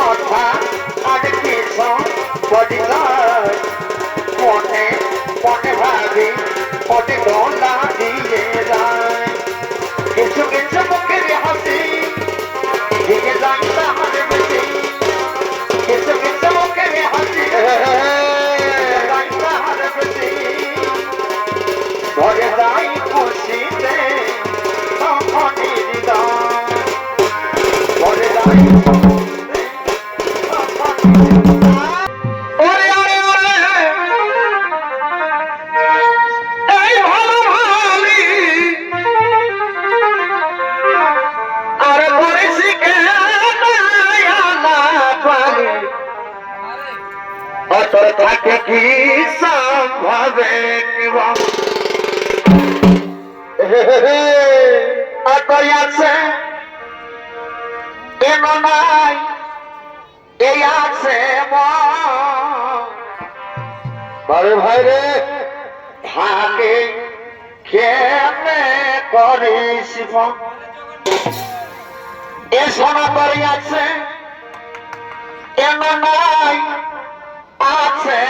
কথা আর কিছু বলি মনে মনে ভাবি মনে গলা দিয়ে যায় কিছু কিছু মুখের হাসি দিকে যায় তাহারে বেশি কিছু কিছু মুখের হাসি যায় তাহারে বেশি ধরে যায় খুশিতে তখনই হৃদয় ধরে যায় থাকে কি সম্ভবে আছে কেন নাই এই আছে বড় ভাই রে থাকে কেমনে করিস এ সোনা করি আছে কেন নাই আছে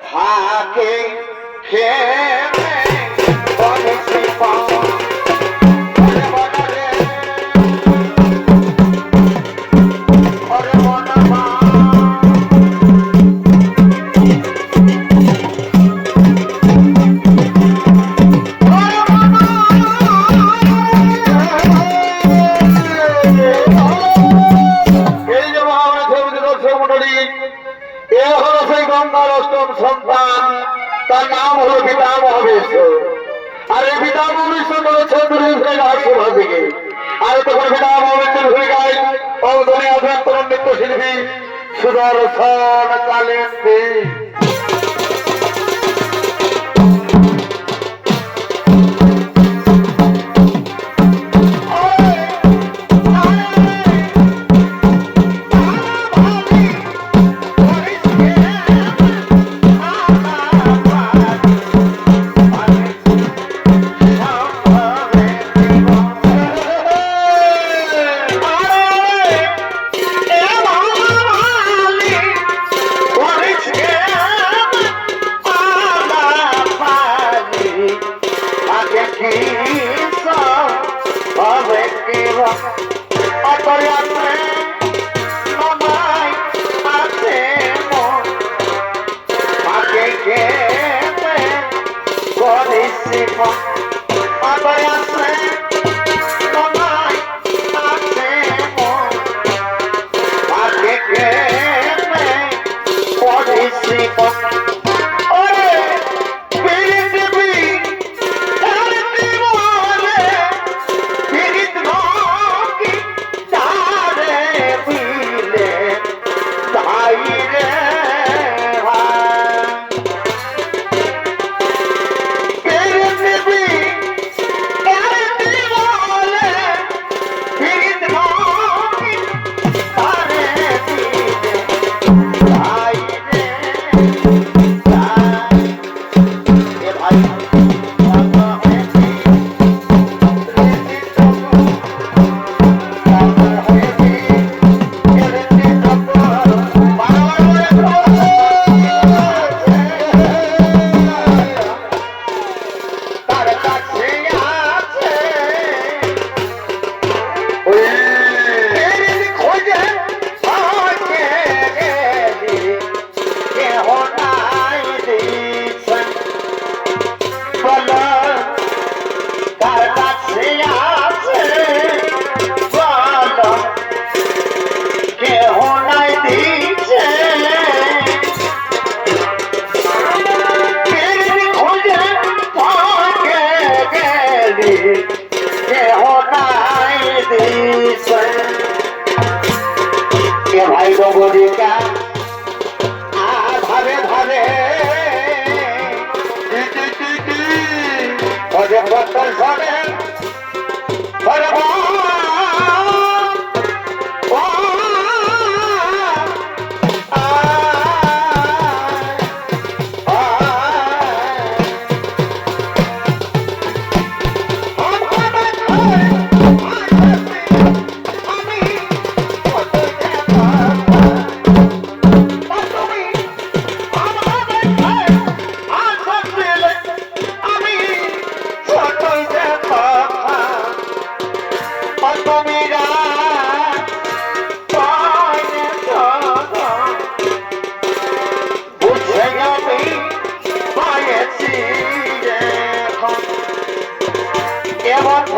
থাকে খেয়ে বলেছি সন্তান তার নাম হলো পিতামহ বিশ্ব আর এই পিতামহ বিশ্ব বলেছে দিকে আর তখন পিতামহ বিশ্বের ভূমিকায় অবদানে আছেন তরুণ নৃত্যশিল্পী সুদর্শন কালিন্দী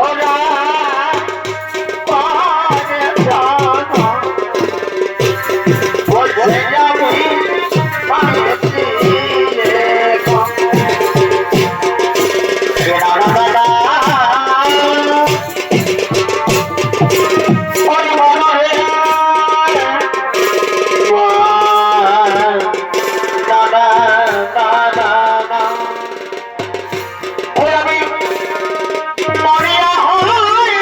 ওরা পারে জানা বলছে যাবি পাইছি রে দাদা ওরে বড় রে দাদা দাদা ওরে আমি মরিয়া হই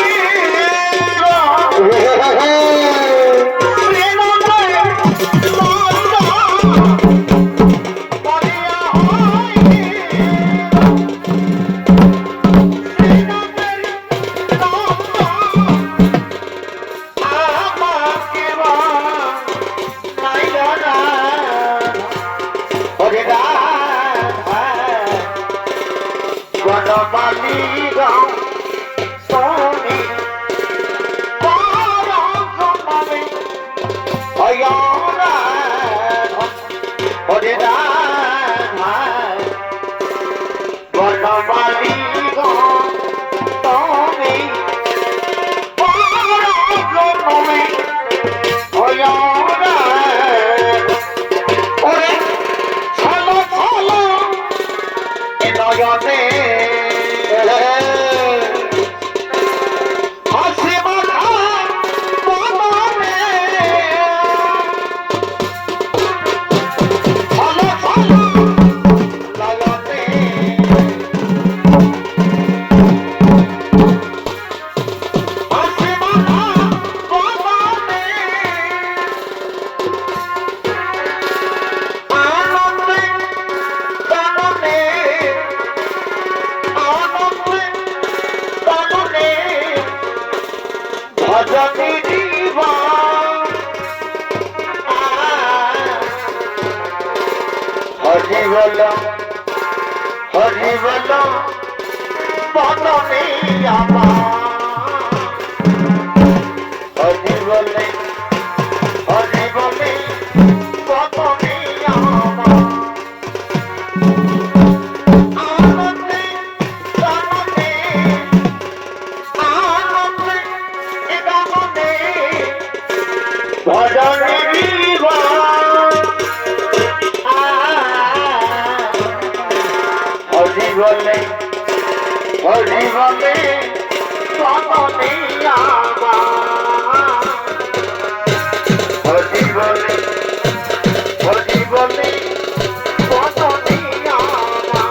হরি বল বদনে আমার হরি বলে বদনে আমার আনন্দে গানে আনন্দে গানে ভজনে হরি বলে বদনে আমার হরি বলে বদনে আমার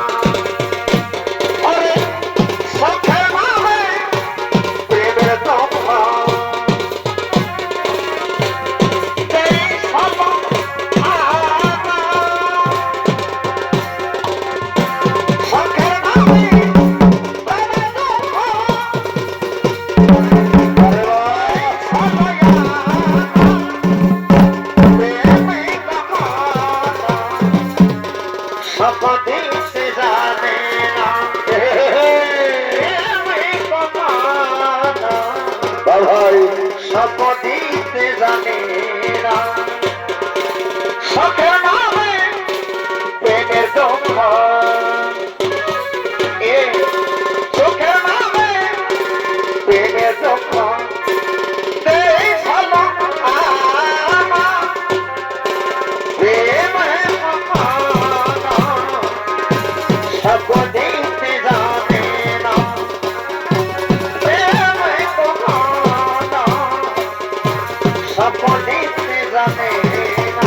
আরে সখে মামে প্রেমের দফা এই সব সখে মামে সপদিতে জানে না সখের নামে প্রেমের দুঃখ এ চোখের নামে প্রেমের দুঃখ এই সব আমার প্রেমের সপদিতে জানে না সপদিতে জানে না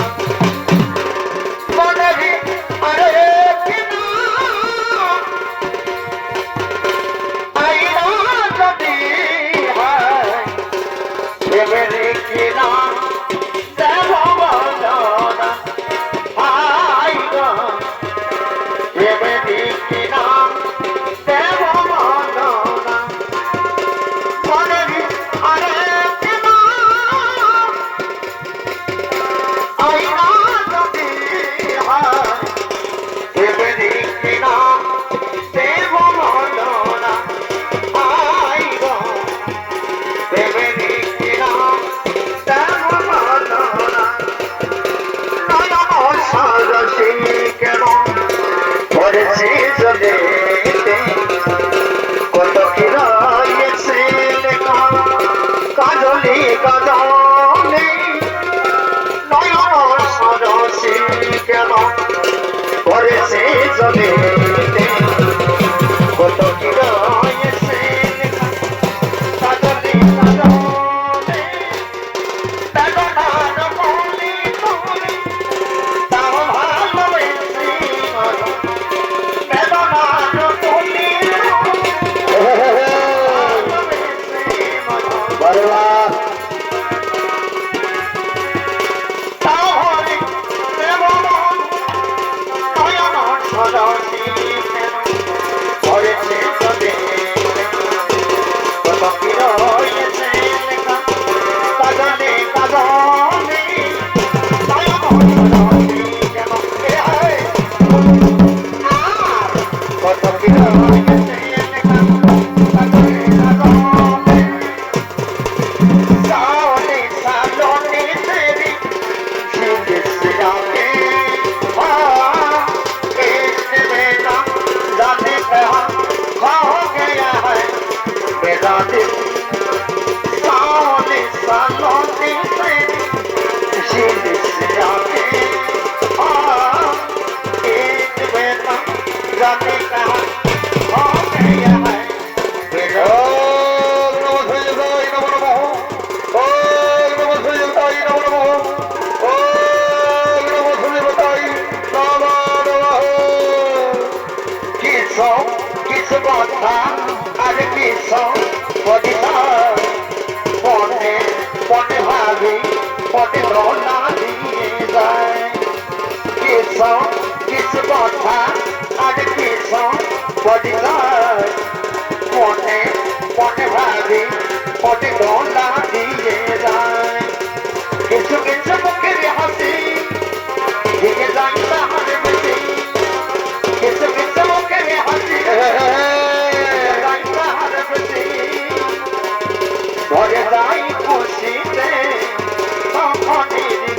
দেবা তাহলে দেব মন নয়ন সরসী ধরেছে তোদের কত কি রয়েছে লেখা কাজলে কাজলে নয়ন সরসী যেন আর কত কি রয়েছে লেখা কাজলে কাজলে सावने सालोने तेरी जिंदगी में ना जाने कहाँ हो गया है मेरा दिल सावने सालोने तेरी जिंदगी में ना जाने कहाँ हो गया है मेरा किस কথা আর কিস বদিতা মনে মনে ভাবি মনে রোনা দিয়ে যায় কিস কথা আর কিস বদিতা মনে মনে ভাবি মনে রোনা দিয়ে যায় কিছু কিছু মুখের হাসি দিকে যায় তাহার বেশি কিছু কিছু মুখের হাসি ধরে যাই খুশিতে তখনই